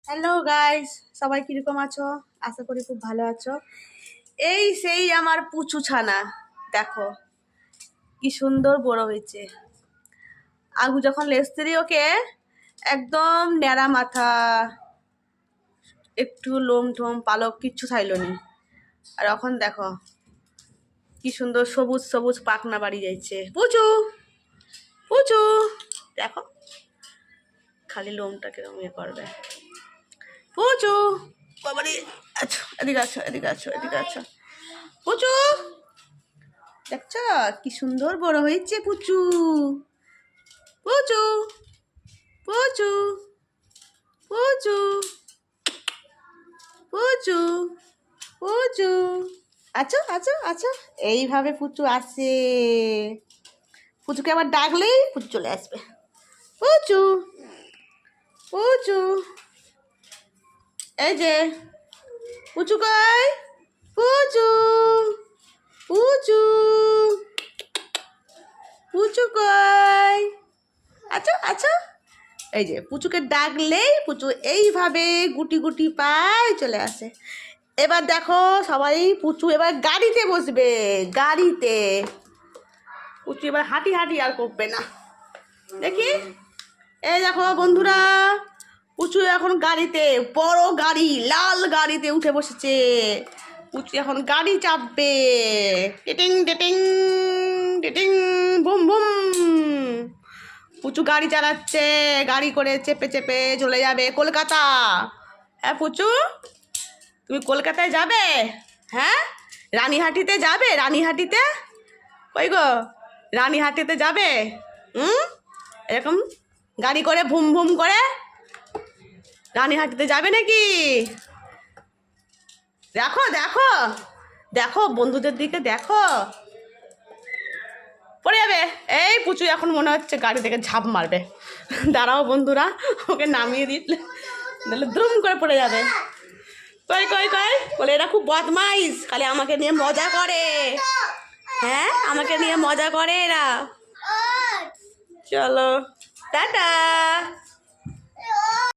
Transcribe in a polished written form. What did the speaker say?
Hello guys, সবাই কিরকম আছো? আশা করি খুব ভালো আছো। এই সেই আমার পুচু ছানা, দেখো কি সুন্দর বড় হয়েছে। আগু যখন লেস্তেরি ওকে একদম ন্যাড়া মাথা, একটু লোম টোম পালক কিচ্ছু থাইল নি। আর এখন দেখো কি সুন্দর সবুজ সবুজ পাখনা বাড়ি যাইছে। পুচু পুচু দেখো খালি লোমটা কিরকম ইয়ে করবে। পুচু বাবারে, আচ্ছা এদিকে আছো এদিকে আছো এদিকে আছো। পুচু দেখছো কি সুন্দর বড় হয়েছে পুচু। পুচু পুচু পুচু পুচু পুচু, আছো আছো আছো। এইভাবে পুচু আসে, পুচুকে আবার ডাকলেই পুচু চলে আসবে। পুচু পুচু, এই যে পুচু কই, পুচু পুচু পুচু কই, আচ্ছা আচ্ছা। এই যে পুচুকে ডাকলেই পুচু এইভাবে গুটি গুটি পায় চলে আসে। এবার দেখো সবাই, পুচু এবার গাড়িতে বসবে, গাড়িতে। পুচু এবার হাঁটি হাঁটি আর করবে না, দেখি। এই দেখো বন্ধুরা, পুচু এখন গাড়িতে, বড় গাড়ি, লাল গাড়িতে উঠে বসেছে। পুচু এখন গাড়ি চাপবে, টিটিং টিটিং টিটিং বুম বুম। পুচু গাড়ি চালাচ্ছে, গাড়ি করে চেপে চেপে চলে যাবে কলকাতা। হ্যাঁ পুচু, তুমি কলকাতায় যাবে? হ্যাঁ, রানীহাটিতে যাবে? রানীহাটিতে কই গো, রানীহাটিতে যাবে? এরকম গাড়ি করে ভুম ভুম করে রানীহাটিতে যাবে নাকি? দেখো দেখো দেখো, বন্ধুদের দিকে দেখো, পড়ে যাবে। এই পুচু এখন মনে হচ্ছে গাড়ি থেকে ঝাঁপ মারবে। দাঁড়াও বন্ধুরা, ওকে নামিয়ে দিলে নাহলে দ্রুম করে পড়ে যাবে। কই কই কই বলে, এরা খুব বদমাইশ, খালি আমাকে নিয়ে মজা করে। হ্যাঁ, আমাকে নিয়ে মজা করে এরা। চলো টাটা।